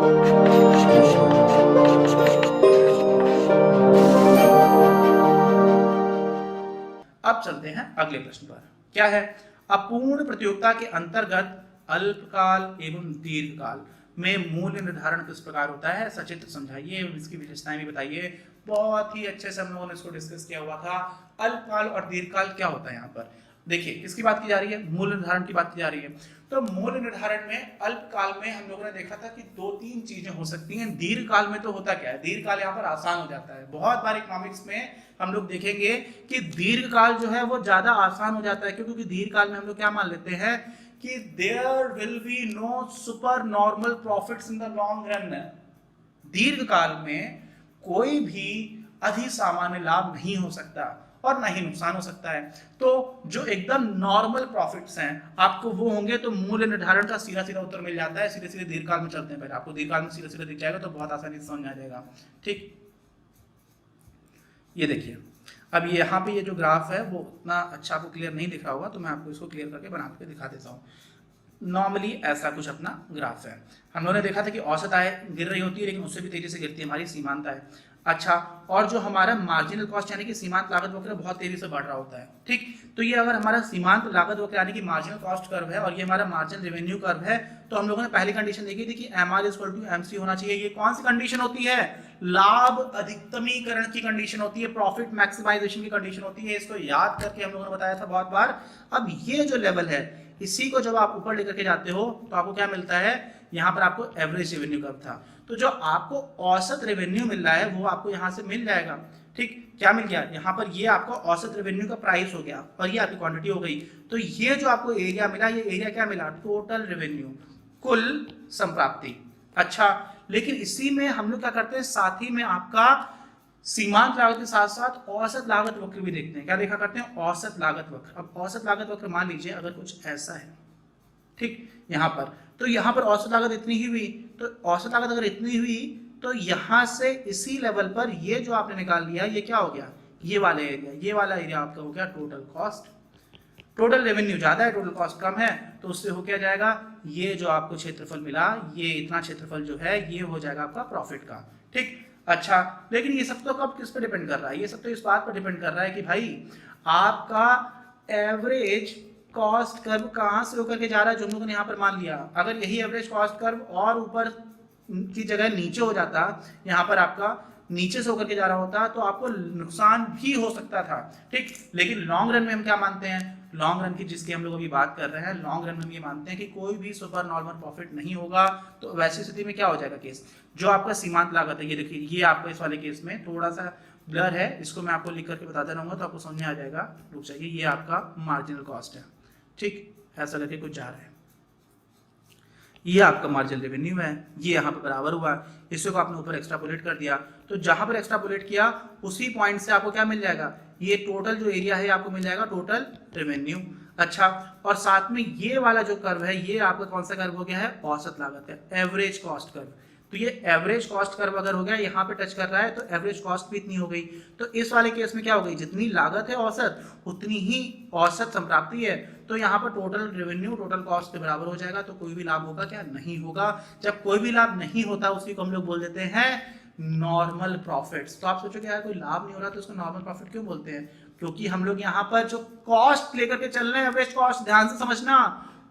अब चलते हैं अगले प्रश्न पर। क्या है? अपूर्ण प्रतियोगिता के अंतर्गत अल्पकाल एवं दीर्घकाल में मूल्य निर्धारण किस प्रकार होता है? सचित्र समझाइए, इसकी विशेषताएं भी बताइए। बहुत ही अच्छे से हम लोगों ने इसको डिस्कस किया हुआ था। अल्पकाल और दीर्घकाल क्या होता है? यहाँ पर देखिए किसकी बात की जा रही है? मूल्य निर्धारण की बात की जा रही है। तो मूल्य निर्धारण में अल्पकाल में हम लोगों ने देखा था कि 2-3 चीजें हो सकती हैं। दीर्घकाल में तो होता क्या है? दीर्घकाल यहाँ पर आसान हो जाता है। बहुत बार इकोनॉमिक्स में हम लोग देखेंगे कि दीर्घकाल जो है वो ज्यादा आसान हो जाता है, क्योंकि दीर्घकाल में हम लोग क्या मान लेते हैं कि there will be no super normal profits in the long run. दीर्घकाल में कोई भी अधिसामान्य लाभ नहीं हो सकता और ना ही नुकसान हो सकता है। तो जो एकदम नॉर्मल प्रॉफिट्स हैं आपको वो होंगे। तो मूल्य निर्धारण का सीधा सीधा उत्तर मिल जाता है। सीधे सीधे दीर्घकाल में चलते हैं। पहले आपको दीर्घकाल में सीधे सीधे दिख जाएगा तो बहुत आसानी से समझ में आ जाएगा। ठीक, ये देखिए अब यहाँ पे ये जो ग्राफ है वो उतना अच्छा आपको क्लियर नहीं दिख रहा होगा, तो मैं आपको इसको क्लियर करके बना के दिखा देता हूँ। नॉर्मली ऐसा कुछ अपना ग्राफ है। हम लोगों ने देखा था कि औसत आय गिर रही होती है, लेकिन उससे भी तेजी से गिरती है हमारी सीमांत आय। अच्छा, और जो हमारा मार्जिनल कॉस्ट यानी कि सीमांत लागत वक्र बहुत तेजी से बढ़ रहा होता है। ठीक, तो ये अगर हमारा सीमांत लागत वक्र यानी कि मार्जिनल कॉस्ट कर्व है और ये हमारा मार्जिनल रेवेन्यू कर्व है, तो हम लोगों ने पहली कंडीशन देखी थी कि MR = MC होना चाहिए। ये कौन सी कंडीशन होती है? लाभ अधिकतमीकरण की कंडीशन होती है, प्रॉफिट मैक्सिमाइजेशन की कंडीशन होती है। इसको याद करके हम लोगों ने बताया था बहुत बार। अब ये जो लेवल है इसी को जब आप ऊपर लेकर के जाते हो तो आपको क्या मिलता है? यहाँ पर आपको एवरेज रेवेन्यू कर्व था। तो जो आपको औसत रेवेन्यू मिल रहा है वो आपको यहाँ से मिल जाएगा। ठीक, क्या मिल गया? यहाँ पर ये आपको औसत रेवेन्यू का प्राइस हो गया और ये आपकी क्वांटिटी हो गई। तो ये जो आपको एरिया मिला, ये एरिया क्या मिला? टोटल रेवेन्यू, कुल संप्राप्ति। अच्छा, लेकिन इसी में हम लोग क्या करते हैं, साथ ही में आपका सीमांत लागत के साथ साथ औसत लागत वक्र भी देखते हैं। क्या देखा करते हैं? औसत लागत वक्र। अब औसत लागत वक्र मान लीजिए अगर कुछ ऐसा है, ठीक, यहाँ पर तो यहाँ पर औसत लागत इतनी ही हुई। तो औसत लागत अगर इतनी हुई तो यहाँ से इसी लेवल पर ये जो आपने निकाल लिया ये क्या हो गया? ये वाला एरिया, ये वाला एरिया आपका हो गया टोटल कॉस्ट। टोटल रेवेन्यू ज्यादा है, टोटल कॉस्ट कम है, तो उससे हो क्या जाएगा? ये जो आपको क्षेत्रफल मिला, ये इतना क्षेत्रफल जो है ये हो जाएगा आपका प्रॉफिट का। ठीक, अच्छा, लेकिन ये सब तो कब किस पे डिपेंड कर रहा है? ये सब तो इस बात पर डिपेंड कर रहा है कि भाई आपका एवरेज कॉस्ट कर्व कहाँ से होकर के जा रहा है, जो हम लोगों ने यहाँ पर मान लिया। अगर यही एवरेज कॉस्ट कर्व और ऊपर की जगह नीचे हो जाता, यहाँ पर आपका नीचे से होकर के जा रहा होता, तो आपको नुकसान भी हो सकता था। ठीक, लेकिन लॉन्ग रन में हम क्या मानते हैं? लॉन्ग रन की जिसकी हम लोग अभी बात कर रहे हैं, लॉन्ग रन में हम ये मानते हैं कि कोई भी सुपर नॉर्मल प्रॉफिट नहीं होगा। तो वैसी स्थिति में क्या हो जाएगा केस? जो आपका सीमांत लागत है, ये देखिए ये आपका इस वाले केस में थोड़ा सा ब्लर है, इसको मैं आपको लिख करके बताता रहूंगा तो आपको समझ में आ जाएगा। रुक जाइए, ये आपका मार्जिनल कॉस्ट है। ठीक, ऐसा करके कुछ जा रहा है। ये आपका मार्जिनल रेवेन्यू है, ये यहाँ पे बराबर हुआ। इसको आपने ऊपर एक्स्ट्रापोलेट कर दिया, तो जहां पर एक्स्ट्रापोलेट किया उसी पॉइंट से आपको क्या मिल जाएगा? ये टोटल जो एरिया है आपको मिल जाएगा टोटल रेवेन्यू। अच्छा, और साथ में ये वाला जो कर्व है ये आपका कौन सा कर्व हो गया है? औसत लागत है, एवरेज कॉस्ट कर्व। तो ये एवरेज कॉस्ट कर्व अगर हो गया, यहाँ पे टच कर रहा है, तो एवरेज कॉस्ट भी इतनी हो गई। तो इस वाले केस में क्या हो गई? जितनी लागत है औसत, उतनी ही औसत संप्राप्ति है। तो यहाँ पर टोटल रेवेन्यू टोटल कॉस्ट के बराबर हो जाएगा। तो कोई भी लाभ होगा क्या? नहीं होगा। जब कोई भी लाभ नहीं होता उसी को हम लोग बोल देते हैं नॉर्मल प्रॉफिट्स। तो आप सोचोगे यार कोई लाभ नहीं हो रहा तो उसको नॉर्मल प्रॉफिट क्यों बोलते हैं? क्योंकि हम लोग यहाँ पर जो कॉस्ट लेकर के चल रहे हैं, एवरेज कॉस्ट, ध्यान से समझना,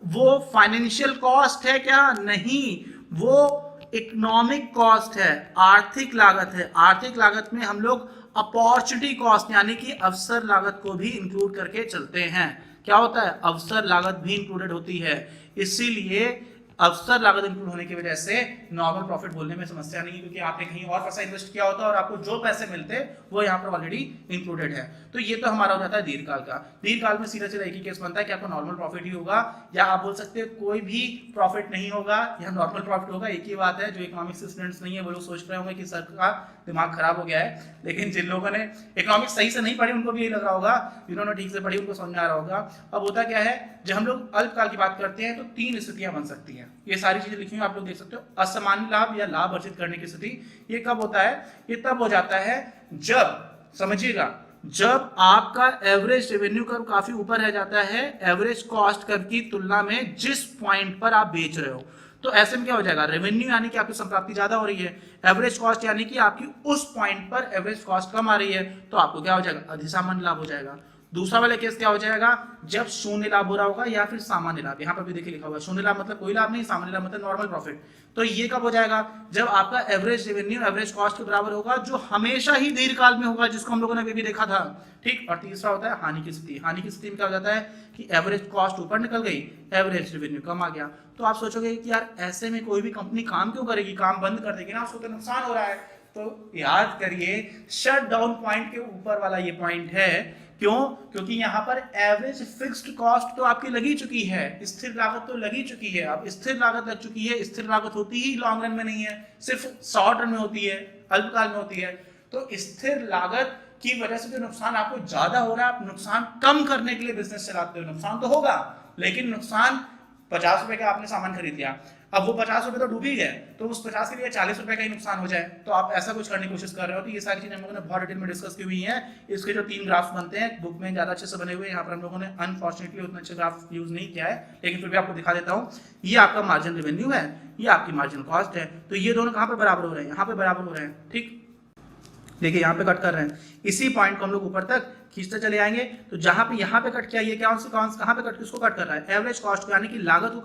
वो फाइनेंशियल कॉस्ट है क्या? नहीं, वो इकोनॉमिक कॉस्ट है, आर्थिक लागत है। आर्थिक लागत में हम लोग अपॉर्चुनिटी कॉस्ट यानी कि अवसर लागत को भी इंक्लूड करके चलते हैं। क्या होता है? अवसर लागत भी इंक्लूडेड होती है। इसीलिए अवसर लागत इंक्लूड होने की वजह से नॉर्मल प्रॉफिट बोलने में समस्या नहीं, क्योंकि आपने कहीं और पैसा इन्वेस्ट किया होता और आपको जो पैसे मिलते वो यहाँ पर ऑलरेडी इंक्लूडेड है। तो ये तो हमारा हो जाता है दीर्घकाल का। दीर्घकाल में सीधा सीधा एक ही केस बनता है कि आपको नॉर्मल प्रॉफिट ही होगा, या आप बोल सकते हैं कोई भी प्रॉफिट नहीं होगा या नॉर्मल प्रॉफिट होगा। एक ही बात है। जो इकोनॉमिक्स स्टूडेंट्स नहीं है वो लोग सोच रहे होंगे कि सर का दिमाग खराब हो गया है, लेकिन जिन लोगों ने इकोनॉमिक्स सही से नहीं पढ़ी उनको भी यही लग रहा होगा, जिन्होंने ठीक से पढ़ी उनको समझ में आ रहा होगा। अब होता क्या है, जब हम लोग अल्पकाल की बात करते हैं तो 3 स्थितियां बन सकती हैं। ये सारी चीजें लिखी हुई आप लोग देख सकते हो। असामान्य लाभ या लाभ अर्जित करने की स्थिति, ये कब होता है? ये तब हो जाता है जब, समझिएगा, जब आपका एवरेज रेवेन्यू कर्व काफी ऊपर रह जाता है एवरेज कॉस्ट कर्व की तुलना में जिस पॉइंट पर आप बेच रहे हो। तो ऐसे में क्या हो जाएगा, रेवेन्यू यानी कि आपकी संप्राप्ति ज्यादा हो रही है, एवरेज कॉस्ट यानी कि आपकी उस पॉइंट पर एवरेज कॉस्ट कम आ रही है, तो आपको क्या हो जाएगा, अधिसामान्य लाभ हो जाएगा। दूसरा वाला केस क्या हो जाएगा, जब शून्य लाभ हो रहा होगा या फिर सामान्य लाभ, यहाँ पर भी देखिए लिखा हुआ है शून्य लाभ मतलब कोई लाभ नहीं, सामान्य लाभ मतलब नॉर्मल प्रॉफिट। तो ये कब हो जाएगा, जब आपका एवरेज रेवेन्यू एवरेज कॉस्ट के बराबर होगा, जो हमेशा ही दीर्घकाल में होगा, जिसको हम लोगों ने अभी भी देखा था, ठीक। और तीसरा होता है हानि की स्थिति। हानि की स्थिति में क्या हो जाता है कि एवरेज कॉस्ट ऊपर निकल गई, एवरेज रेवेन्यू कम आ गया। तो आप सोचोगे कि यार ऐसे में कोई भी कंपनी काम क्यों करेगी, काम बंद कर देगी ना, उसको तो नुकसान हो रहा है। तो याद करिए, शट डाउन पॉइंट के ऊपर वाला ये पॉइंट है। क्यों, क्योंकि यहाँ पर एवरेज फिक्स्ड कॉस्ट तो आपकी लगी चुकी है, स्थिर लागत तो लगी चुकी है। अब स्थिर लागत लग चुकी है, स्थिर लागत होती ही लॉन्ग रन में नहीं है, सिर्फ शॉर्ट रन में होती है, अल्पकाल में होती है। तो स्थिर लागत की वजह से जो नुकसान आपको ज्यादा हो रहा है, आप नुकसान कम करने के लिए बिजनेस चलाते हो, नुकसान तो होगा, लेकिन नुकसान 50 रुपए का आपने सामान खरीद लिया, अब वो 50 रुपए तो डूब ही गए, तो उस 50 के लिए 40 रुपए का ही नुकसान हो जाए, तो आप ऐसा कुछ करने की कोशिश कर रहे हो। तो ये सारी चीजें हम लोगों ने बहुत डिटेल में डिस्कस की हुई है। इसके जो 3 ग्राफ्स बनते हैं बुक में ज्यादा अच्छे से बने हुए हैं, यहाँ पर हम लोगों ने अनफॉर्चुनेटली उतना अच्छे ग्राफ यूज नहीं किया है, लेकिन फिर भी आपको दिखा देता हूँ। ये आपका मार्जिन रेवेन्यू है, ये आपकी मार्जिन कॉस्ट है, तो ये दोनों कहाँ पर बराबर हो रहे हैं, यहाँ पे बराबर हो रहे हैं, ठीक। देखिए यहाँ पे कट कर रहे हैं, इसी पॉइंट को हम लोग ऊपर तक खींचते चले आएंगे। तो जहां पे यहाँ पे कट किया, ये क्या कहाँ पे कट, किसको कट कर रहा है, एवरेज कॉस्ट को, यानी कि लागत को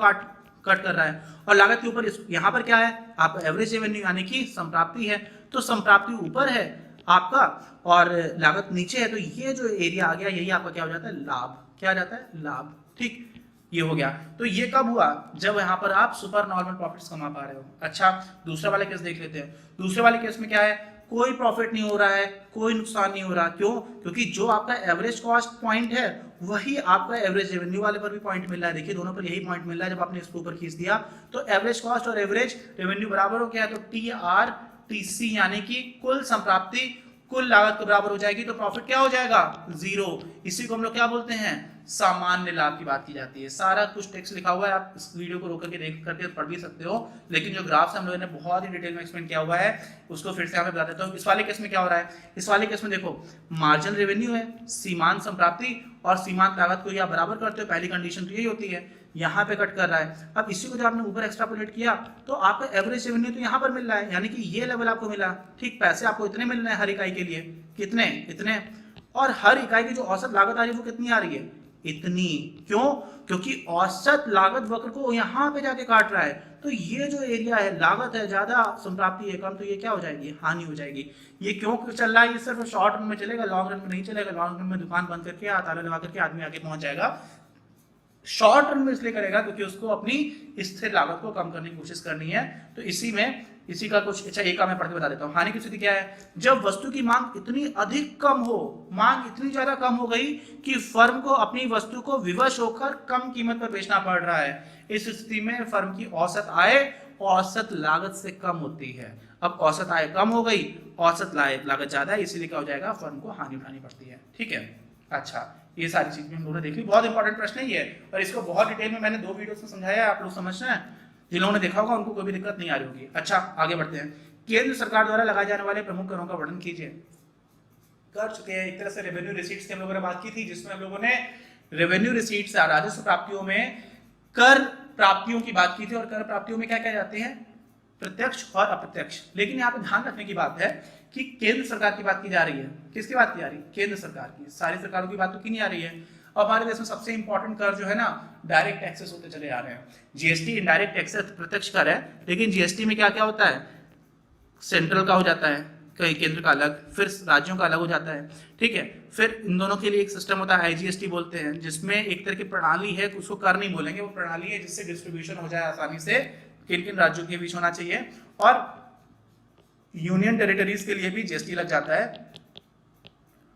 कट कर रहा है। और लागत के ऊपर यहाँ पर क्या है, आपका एवरेज रेवेन्यू यानी कि संप्राप्ति है, तो संप्राप्ति ऊपर है आपका और लागत नीचे है, तो ये जो एरिया आ गया, यही आपका क्या हो जाता है, लाभ। क्या आ जाता है, लाभ, ठीक। ये हो गया। तो ये कब हुआ, जब यहाँ पर आप सुपर नॉर्मल प्रॉफिट्स कमा पा रहे हो। अच्छा, दूसरा वाले केस देख लेते हैं। दूसरे वाले केस में क्या है, कोई प्रॉफिट नहीं हो रहा है, कोई नुकसान नहीं हो रहा। क्यों, क्योंकि जो आपका एवरेज कॉस्ट पॉइंट है वही आपका एवरेज रेवेन्यू वाले पर भी पॉइंट मिल रहा है। देखिए दोनों पर यही पॉइंट मिल रहा है। जब आपने इसको ऊपर खींच दिया तो एवरेज कॉस्ट और एवरेज रेवेन्यू बराबर हो गया, तो TRTC यानी कि कुल संप्राप्ति कुल लागत के बराबर हो जाएगी, तो प्रॉफिट क्या हो जाएगा, 0। इसी को हम लोग क्या बोलते हैं, सामान्य लाभ की बात की जाती है। सारा कुछ टेक्स्ट लिखा हुआ है, आप इस वीडियो को रोक करके देख करके पढ़ भी सकते हो, लेकिन जो ग्राफ्स हम लोगों ने बहुत ही डिटेल में एक्सप्लेन किया हुआ है उसको फिर से यहाँ पे बता देता हूँ। इस वाले केस में क्या हो रहा है, इस वाले केस में देखो मार्जिनल रेवेन्यू है, सीमांत संप्राप्ति और सीमांत लागत को या बराबर करते हो, पहली कंडीशन तो यही होती है। यहाँ पे कट कर रहा है। अब इसी को जब आपने ऊपर एक्सट्रापोलेट किया तो आपका एवरेज रेवेन्यू तो यहाँ पर मिल रहा है, यानी कि ये लेवल आपको मिला, ठीक। पैसे आपको इतने मिल रहे हैं हर इकाई के लिए, कितने, इतने। और हर इकाई की जो औसत लागत आ रही है वो कितनी आ रही है, इतनी। क्यों, क्योंकि औसत लागत वक्र को यहाँ पे जाके काट रहा है। तो ये जो एरिया है, लागत है ज्यादा, संप्राप्ति है कम, तो ये क्या हो जाएगी, हानि हो जाएगी। ये क्यों चल रहा है, ये सिर्फ शॉर्ट रन में चलेगा, लॉन्ग रन में नहीं चलेगा। लॉन्ग रन में दुकान बंद करके ताला लगा करके आदमी आगे पहुंच जाएगा। शॉर्ट रन में इसलिए करेगा क्योंकि उसको अपनी स्थिर लागत को कम करने की कोशिश करनी है। तो इसी का कुछ, अच्छा एक का मैं पढ़ के बता देता हूँ। हानि की स्थिति क्या है, जब वस्तु की मांग इतनी अधिक कम हो, मांग इतनी ज्यादा कम हो गई कि फर्म को अपनी वस्तु को विवश होकर कम कीमत पर बेचना पड़ रहा है। इस स्थिति में फर्म की औसत आय औसत लागत से कम होती है। अब औसत आय कम हो गई, औसत लागत ज्यादा है, इसीलिए क्या हो जाएगा, फर्म को हानि उठानी पड़ती है, ठीक है। अच्छा, ये सारी चीज हम लोगों ने देख ली। बहुत इंपॉर्टेंट प्रश्न है ये, और इसको बहुत डिटेल में मैंने 2 वीडियोस में समझाया है, आप लोग समझ रहे हैं। जिन लोगों ने देखा होगा उनको कोई भी दिक्कत नहीं आ रही होगी। अच्छा, आगे बढ़ते हैं। केंद्र सरकार द्वारा लगाए जाने वाले प्रमुख करों का वर्णन कीजिए। कर चुके हैं, एक तरह से रेवेन्यू रिसीट्स की हम लोगों ने बात की थी, जिसमें हम लोगों ने रेवेन्यू रिसीट्स राजस्व प्राप्तियों में कर प्राप्तियों की बात की थी। और कर प्राप्तियों में क्या क्या जाते हैं, प्रत्यक्ष और अप्रत्यक्ष। लेकिन यहाँ पे ध्यान रखने की बात है कि केंद्र सरकार की बात की जा रही है। किसकी बात की जा रही है, केंद्र सरकार की। सारी सरकारों की बात तो की नहीं आ रही है। और हमारे देश में सबसे इंपॉर्टेंट कर जो है ना, डायरेक्ट टैक्सेस होते चले आ रहे हैं। जीएसटी इनडायरेक्ट टैक्सेस प्रत्यक्ष कर है, लेकिन जीएसटी में क्या क्या होता है, सेंट्रल का हो जाता है, कहीं केंद्र का अलग, फिर राज्यों का अलग हो जाता है, ठीक है। फिर इन दोनों के लिए एक सिस्टम होता है, आईजीएसटी बोलते हैं, जिसमें एक तरह की प्रणाली है, उसको कर नहीं बोलेंगे, वो प्रणाली है जिससे डिस्ट्रीब्यूशन हो जाए आसानी से, किन किन राज्यों के बीच होना चाहिए। और यूनियन टेरिटरीज के लिए भी जीएसटी लग जाता है।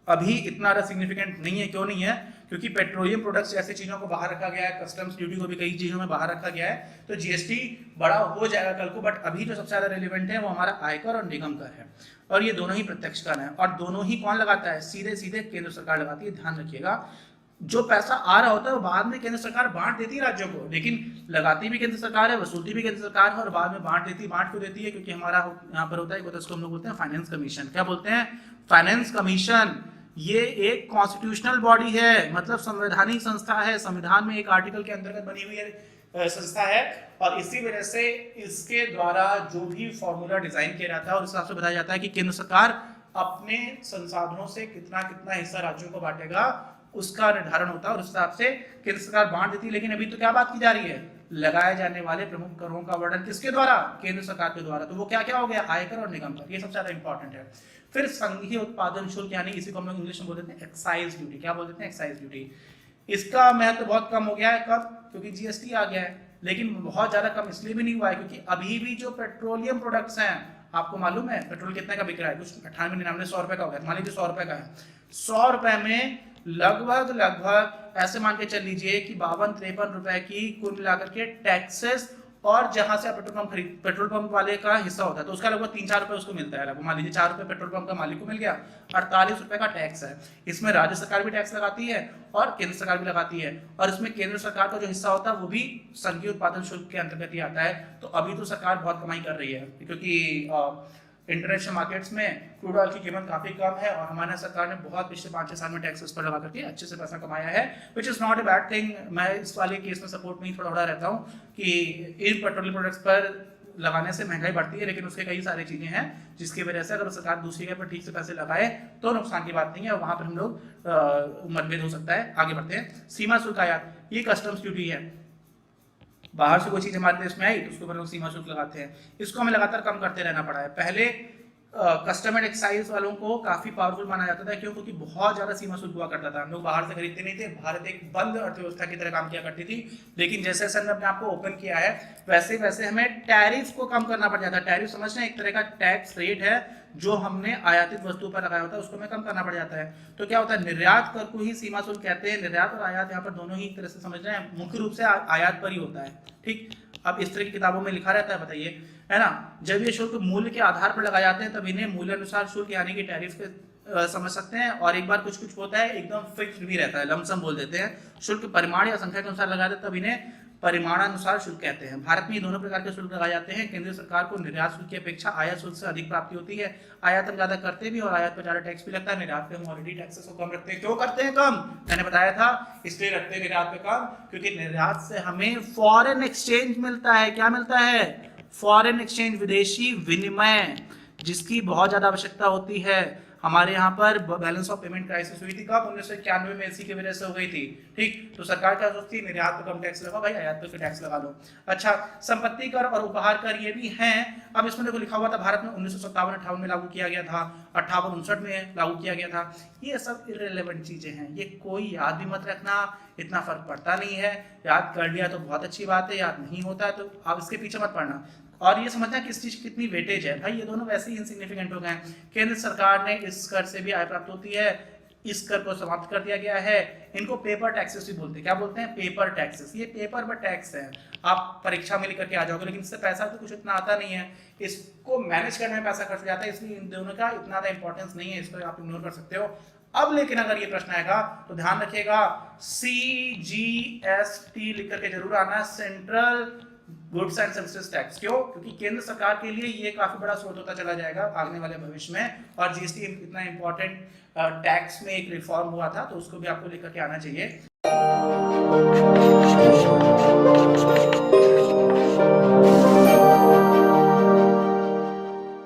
अभी इतना सिग्निफिकेंट नहीं है। क्यों नहीं है, क्योंकि पेट्रोलियम प्रोडक्ट्स जैसी चीजों को बाहर रखा गया है, कस्टम्स ड्यूटी को भी कई चीजों में बाहर रखा गया है, तो जीएसटी बड़ा हो जाएगा कल को। बट अभी जो सबसे ज्यादा रेलिवेंट है वो हमारा आयकर और निगम कर है, और ये दोनों ही प्रत्यक्ष कर है। और दोनों ही कौन लगाता है, सीधे सीधे केंद्र सरकार लगाती है। ध्यान रखिएगा, जो पैसा आ रहा होता है वो बाद में केंद्र सरकार बांट देती है राज्यों को, लेकिन लगाती भी केंद्र सरकार है, वसूलती भी केंद्र सरकार है, और बाद में बांट देती है। बांट क्यों देती है, क्योंकि हमारा यहाँ पर होता है, उसको हम लोग बोलते हैं फाइनेंस कमीशन। क्या बोलते हैं, फाइनेंस कमीशन। ये एक कॉन्स्टिट्यूशनल बॉडी है, मतलब संवैधानिक संस्था है, संविधान में एक आर्टिकल के अंतर्गत बनी हुई है, संस्था है और इसी वजह से इसके द्वारा जो भी फॉर्मूला डिजाइन किया जाता है और उस हिसाब से बताया जाता है कि केंद्र सरकार अपने संसाधनों से कितना कितना हिस्सा राज्यों को बांटेगा, उसका निर्धारण होता है और उस हिसाब से केंद्र सरकार बांट देती है। लेकिन अभी तो क्या बात की जा रही है, लगाए जाने वाले प्रमुख करों का वर्णन किसके द्वारा, केंद्र सरकार के द्वारा। तो वो क्या क्या हो गया, आयकर और निगम कर, ये सबसे ज्यादा इंपॉर्टेंट है। फिर संघीय उत्पादन शुल्क, यानी इसी को हम लोग इंग्लिश में बोल देते हैं एक्साइज ड्यूटी। क्या बोल देते हैं, एक्साइज ड्यूटी। इसका महत्व बहुत कम हो गया है, कब, क्योंकि जीएसटी आ गया है। लेकिन बहुत ज्यादा कम इसलिए भी नहीं हुआ है क्योंकि अभी भी जो पेट्रोलियम प्रोडक्ट्स हैं, आपको मालूम है पेट्रोल कितने का बिक रहा है, कुछ 98-99 100 रुपए का हो गया, मान लीजिए 100 रुपए का है। 100 रुपए में लगभग ऐसे मान के चल लीजिए कि 52-53 रुपए की कुल मिलाकर के टैक्सेस और जहां से आप पेट्रोल पंप वाले का हिस्सा होता है तो उसका लगभग 3-4 रुपए उसको मिलता है। मान लीजिए 4 रुपए पेट्रोल पंप का मालिक को मिल गया, 48 रुपए का टैक्स है। इसमें राज्य सरकार भी टैक्स लगाती है और केंद्र सरकार भी लगाती है, और इसमें केंद्र सरकार का जो हिस्सा होता है वो भी संघीय उत्पादन शुल्क के अंतर्गत ही आता है। तो अभी तो सरकार बहुत कमाई कर रही है क्योंकि इंटरनेशनल मार्केट्स में क्रूड ऑयल की कीमत काफी कम है और हमारे सरकार ने बहुत पिछले 5-6 साल में टैक्सेस पर लगा करके अच्छे से पैसा कमाया है, which is not a bad thing. मैं इस वाले केस में सपोर्ट में ही थोड़ा रहता हूँ कि इन पेट्रोलियम प्रोडक्ट्स पर लगाने से महंगाई बढ़ती है, लेकिन उसके कई सारी चीजें हैं जिसकी वजह से अगर सरकार दूसरी जगह पर ठीक से पैसे लगाए तो नुकसान की बात नहीं है, और वहां पर हम लोग मतभेद हो सकता है। आगे बढ़ते हैं, सीमा शुल्क आयात, ये कस्टम्स ड्यूटी है। बाहर से कोई चीज हमारे देश में आई तो उसके ऊपर लोग सीमा शुल्क लगाते हैं, इसको हमें लगातार कम करते रहना पड़ा है। पहले कस्टम एंड एक्साइज वालों को काफी पावरफुल माना जाता था, क्यों, क्योंकि बहुत ज्यादा सीमा शुल्क हुआ करता था, हम लोग बाहर से खरीदते नहीं थे, भारत एक बंद अर्थव्यवस्था की तरह काम किया करती थी। लेकिन जैसे जैसे हमने अपने आप को ओपन किया है वैसे वैसे हमें टैरिफ को कम करना पड़ जाता है। टैरिफ समझना एक तरह का टैक्स रेट है जो हमने आयातित वस्तु पर लगाया होता है, उसको हमें कम करना पड़ जाता है। तो क्या होता है, निर्यात कर को ही सीमा शुल्क कहते हैं। निर्यात और आयात यहाँ पर दोनों ही एक तरह से समझ रहे हैं, मुख्य रूप से आयात पर ही होता है, ठीक। अब इस तरह की किताबों में लिखा रहता है, बताइए, है ना। जब ये शुल्क मूल्य के आधार पर लगाए जाते हैं तब इन्हें मूल्य अनुसार शुल्क यानी कि टैरिफ के समझ सकते हैं। और एक बार कुछ कुछ होता है एकदम फिक्स्ड भी रहता है, लमसम बोल देते हैं। शुल्क परिमाण या संख्या के अनुसार लगाते हैं तब इन्हें परिमाणानुसार शुल्क कहते हैं। भारत में ये दोनों प्रकार के शुल्क लगाए जाते हैं। केंद्र सरकार को निर्यात शुल्क की अपेक्षा आयात शुल्क से अधिक प्राप्ति होती है। आयात हम ज्यादा करते भी और आयात पर ज्यादा टैक्स भी लगता है। निर्यात पे हम ऑलरेडी टैक्सेस को कम रखते हैं। क्यों करते हैं कम, मैंने बताया था, इसलिए रखते हैं निर्यात पे कम क्योंकि निर्यात से हमें फॉरेन एक्सचेंज मिलता है। क्या मिलता है, फॉरेन एक्सचेंज, विदेशी विनिमय, जिसकी बहुत ज्यादा आवश्यकता होती है। हमारे यहाँ पर बैलेंस ऑफ पेमेंट क्राइसिस हुई थी कब, 1991 में, इसी की वजह से हो गई थी, ठीक। तो सरकार क्या सोचती है, निर्यात पर कम टैक्स लगा, भाई आयात पर टैक्स लगा लो। अच्छा, संपत्ति कर और उपहार कर ये भी हैं। अब इसमें देखो लिखा हुआ था भारत में 1957-58 में लागू किया गया था, 58-59 में लागू किया गया था। ये सब इररिलेवेंट चीजें हैं, ये कोई याद भी मत रखना, इतना फर्क पड़ता नहीं है। याद कर लिया तो बहुत अच्छी बात है, याद नहीं होता है तो आप इसके पीछे मत पड़ना। और ये समझना किस चीज कितनी वेटेज है, भाई ये दोनों वैसे ही इनसिग्निफिकेंट हो गए हैं। केंद्र सरकार ने इस कर से भी आय प्राप्त होती है, इस कर को समाप्त कर दिया गया है। इनको पेपर टैक्सेस भी बोलते हैं। क्या बोलते हैं, पेपर टैक्सेस। ये पेपर पर टैक्स है, आप परीक्षा में लिख करके आ जाओगे, लेकिन इससे पैसा तो कुछ इतना आता नहीं है, इसको मैनेज करने में पैसा खर्च हो जाता है, इसलिए इन दोनों का इतना ज्यादा इंपॉर्टेंस नहीं है, इसको आप इग्नोर कर सकते हो। अब लेकिन अगर ये प्रश्न आएगा तो ध्यान रखिएगा, CGST लिख करके जरूर आना, central goods and services tax. क्यों, क्योंकि केंद्र सरकार के लिए ये काफी बड़ा स्रोत होता चला जाएगा आने वाले भविष्य में। और जीएसटी इतना इंपॉर्टेंट टैक्स में एक रिफॉर्म हुआ था, तो उसको भी आपको लेकर के आना चाहिए।